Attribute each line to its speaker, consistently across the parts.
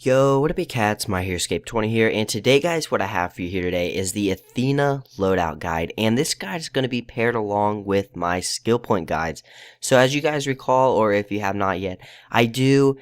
Speaker 1: Yo, what up, you cats? My Herescape 20 here, and today, guys, what I have for you here today is the Athena Loadout Guide, and this guide is going to be paired along with my skill point guides. So, as you guys recall, or if you have not yet, I do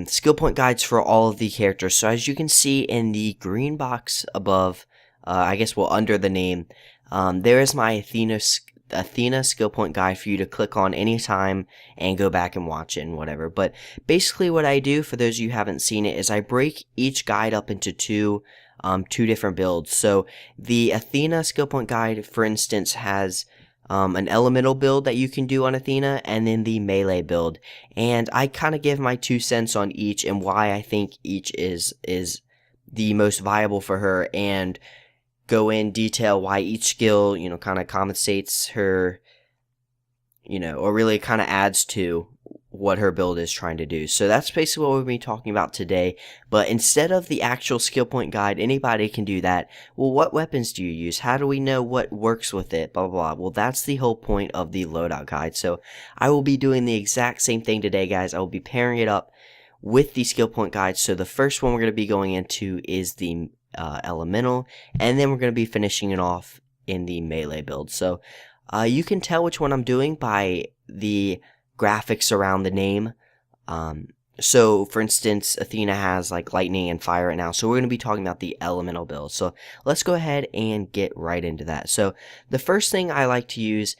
Speaker 1: skill point guides for all of the characters. So, as you can see in the green box above, under the name, there is my Athena skill point guide for you to click on anytime and go back and watch it and whatever. But basically what I do, for those of you who haven't seen it, is I break each guide up into two different builds. So the Athena skill point guide, for instance, has an elemental build that you can do on Athena, and then the melee build. And I kind of give my 2 cents on each and why I think each is the most viable for her, and go in detail why each skill, kind of compensates her, or really kind of adds to what her build is trying to do. So that's basically what we'll be talking about today. But instead of the actual skill point guide, anybody can do that. Well, what weapons do you use? How do we know what works with it? Blah, blah, blah. Well, that's the whole point of the loadout guide. So I will be doing the exact same thing today, guys. I will be pairing it up with the skill point guide. So the first one we're going to be going into is the elemental, and then we're going to be finishing it off in the melee build. So you can tell which one I'm doing by the graphics around the name. So for instance, Athena has like lightning and fire right now, so we're going to be talking about the elemental build. So let's go ahead and get right into that. So the first thing I like to use,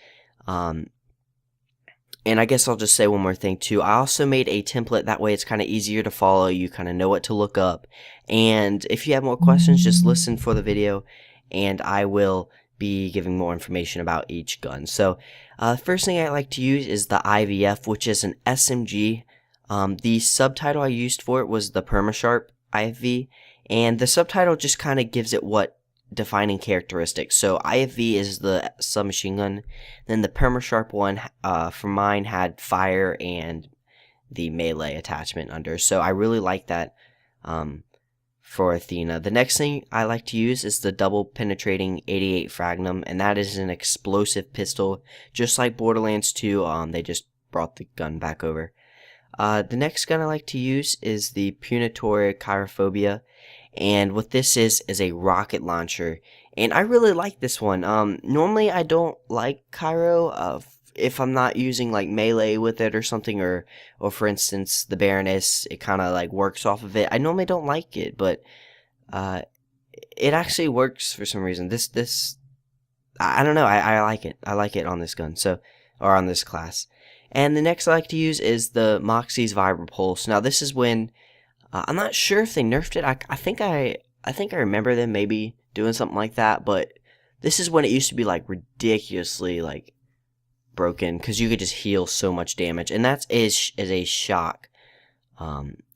Speaker 1: and I guess I'll just say one more thing too. I also made a template, that way it's kind of easier to follow. You kind of know what to look up. And if you have more questions, just listen for the video, and I will be giving more information about each gun. So first thing I like to use is the IVF, which is an SMG. The subtitle I used for it was the Permasharp IFV, and the subtitle just kind of gives it what defining characteristics. So IFV is the submachine gun, then the Permasharp one for mine had fire and the melee attachment under. So I really like that for Athena. The next thing I like to use is the double penetrating 88 Fragnum, and that is an explosive pistol, just like Borderlands 2. They just brought the gun back over. The next gun I like to use is the Punitoria Chirophobia, and what this is a rocket launcher, and I really like this one. Normally I don't like Cairo if I'm not using like melee with it or something, or for instance the Baroness, it kind of like works off of it. I normally don't like it, but it actually works for some reason. This I don't know, I like it. I like it on this gun, so, or on this class. And the next I like to use is the Moxie's Vibra Pulse. Now this is when I'm not sure if they nerfed it. I think I remember them maybe doing something like that, but this is when it used to be like ridiculously like broken, because you could just heal so much damage, and that is a shock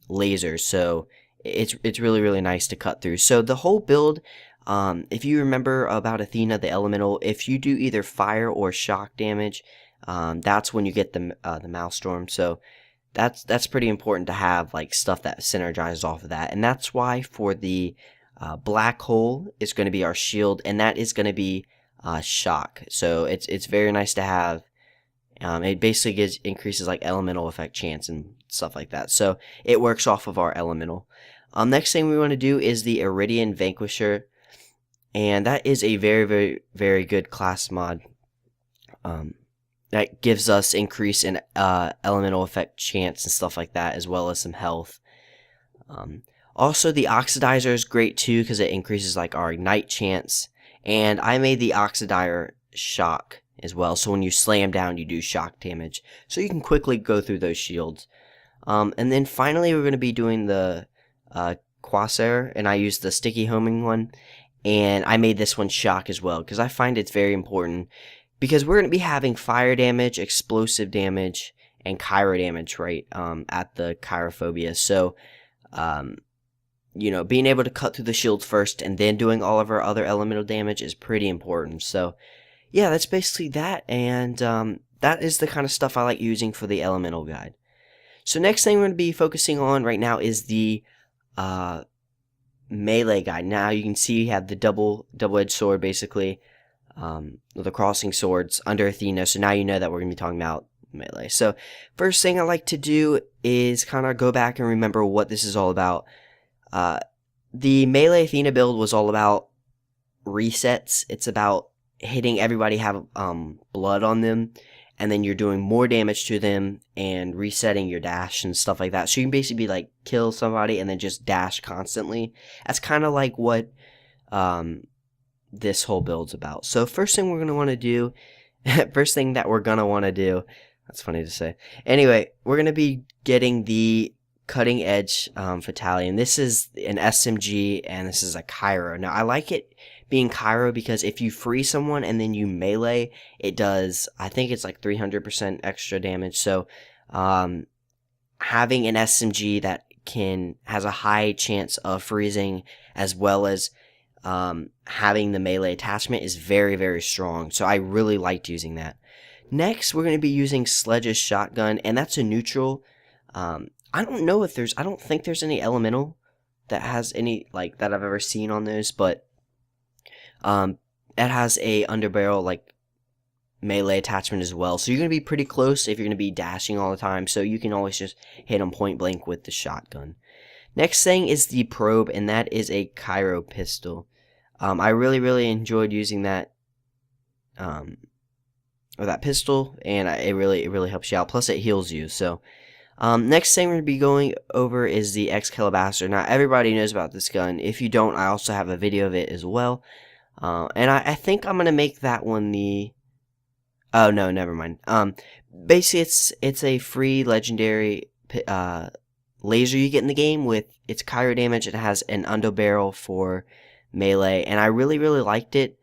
Speaker 1: laser. So it's really nice to cut through. So the whole build, if you remember about Athena the elemental, if you do either fire or shock damage, that's when you get the Maelstrom. So that's pretty important to have like stuff that synergizes off of that, and that's why for the black hole is going to be our shield, and that is going to be shock. So it's very nice to have. It basically increases like elemental effect chance and stuff like that, so it works off of our elemental. Next thing we want to do is the Iridian Vanquisher, and that is a very good class mod. That gives us increase in elemental effect chance and stuff like that, as well as some health. Also, the Oxidizer is great too, because it increases like our ignite chance. And I made the Oxidizer shock as well, so when you slam down, you do shock damage. So you can quickly go through those shields. And then finally, we're going to be doing the Quasar, and I used the sticky homing one. And I made this one shock as well, because I find it's very important, because we're going to be having fire damage, explosive damage, and Cairo damage, right, at the Chirophobia. So, being able to cut through the shields first and then doing all of our other elemental damage is pretty important. So, yeah, that's basically that, and that is the kind of stuff I like using for the elemental guide. So next thing we're going to be focusing on right now is the melee guide. Now you can see you have the double-edged sword, basically, the crossing swords under Athena. So now you know that we're going to be talking about melee. So first thing I like to do is kind of go back and remember what this is all about. The melee Athena build was all about resets. It's about hitting everybody have blood on them, and then you're doing more damage to them and resetting your dash and stuff like that. So you can basically be like kill somebody and then just dash constantly. That's kind of like what this whole build's about. So first thing we're gonna want to do, first thing that we're gonna want to do. That's funny to say. Anyway, we're gonna be getting the cutting edge Fatalion. This is an SMG and this is a Cairo. Now I like it being Cairo because if you free someone and then you melee, it does, I think it's like 300% extra damage. So having an SMG that has a high chance of freezing as well as having the melee attachment is very, very strong. So I really liked using that. Next, we're going to be using Sledge's shotgun, and that's a neutral. I don't think there's any elemental that has any, like, that I've ever seen on those, but it has a underbarrel, like, melee attachment as well. So you're going to be pretty close if you're going to be dashing all the time, so you can always just hit them point blank with the shotgun. Next thing is the probe, and that is a Cairo pistol. I really enjoyed using that, or that pistol, and it really helps you out. Plus, it heals you. So, next thing we're going to be going over is the Excalibur. Now, everybody knows about this gun. If you don't, I also have a video of it as well. And I think I'm going to make that one the... Oh, no, never mind. Basically, it's a free legendary laser you get in the game with its Cairo damage. It has an underbarrel for melee, and I really liked it.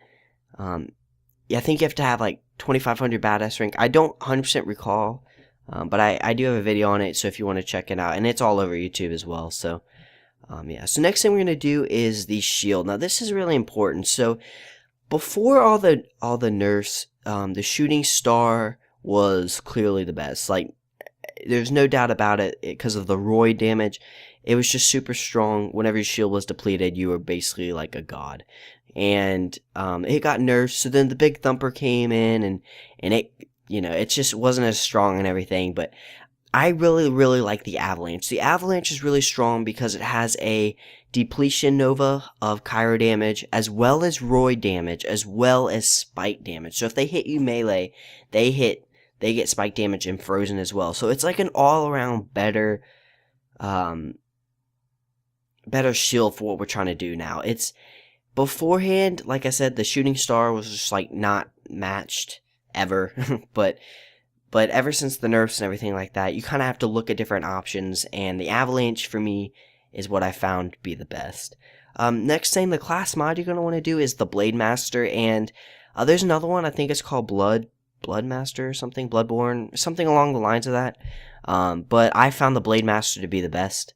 Speaker 1: Yeah, I think you have to have like 2500 badass rank. I don't 100% recall, but I do have a video on it, so if you want to check it out, and it's all over YouTube as well. So yeah, so next thing we're going to do is the shield. Now this is really important. So before all the nerfs, the shooting star was clearly the best. Like, there's no doubt about it because of the roid damage. It was just super strong. Whenever your shield was depleted, you were basically like a god. And it got nerfed, so then the big thumper came in, and it, you know, it just wasn't as strong and everything. But I really like the avalanche. The avalanche is really strong because it has a depletion nova of Cairo damage, as well as roid damage, as well as spike damage. So if they hit you melee, they get spike damage and frozen as well. So it's like an all-around better shield for what we're trying to do now. It's beforehand, like I said, the shooting star was just like not matched ever, but ever since the nerfs and everything like that, you kind of have to look at different options, and the avalanche for me is what I found to be the best. Next thing, the class mod you're going to want to do is the Blade Master, and there's another one, I think it's called Bloodmaster or something, Bloodborne, something along the lines of that. But I found the Blade Master to be the best.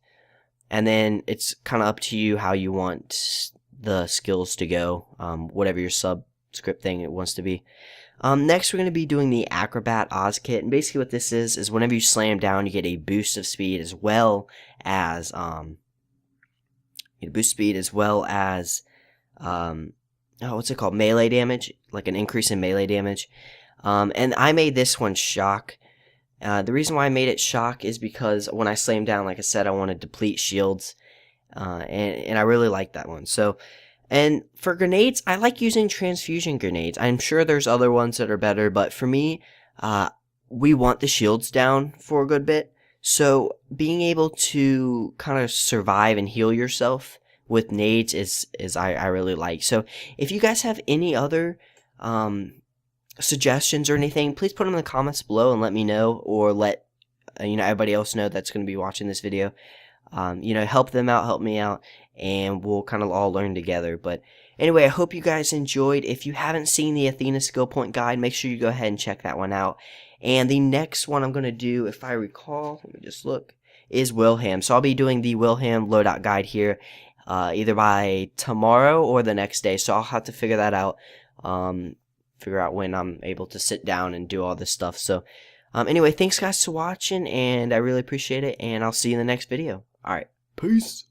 Speaker 1: And then it's kind of up to you how you want the skills to go, whatever your subscript thing it wants to be. Next, we're going to be doing the Acrobat Oz Kit, and basically what this is whenever you slam down, you get a boost of speed as well as what's it called? Melee damage, like an increase in melee damage. And I made this one shock. The reason why I made it shock is because when I slam down, like I said, I want to deplete shields, and I really like that one. So, and for grenades, I like using transfusion grenades. I'm sure there's other ones that are better, but for me, we want the shields down for a good bit. So being able to kind of survive and heal yourself with nades is I really like. So if you guys have any other suggestions or anything, please put them in the comments below and let me know, or let everybody else know that's going to be watching this video. Help them out, help me out, and we'll kind of all learn together. But anyway, I hope you guys enjoyed. If you haven't seen the Athena skill point guide, make sure you go ahead and check that one out. And the next one I'm going to do, if I recall, let me just look, is Wilhelm. So I'll be doing the Wilhelm loadout guide here either by tomorrow or the next day. So I'll have to figure that out, figure out when I'm able to sit down and do all this stuff. So anyway, thanks guys for watching, and I really appreciate it, and I'll see you in the next video. Alright, peace.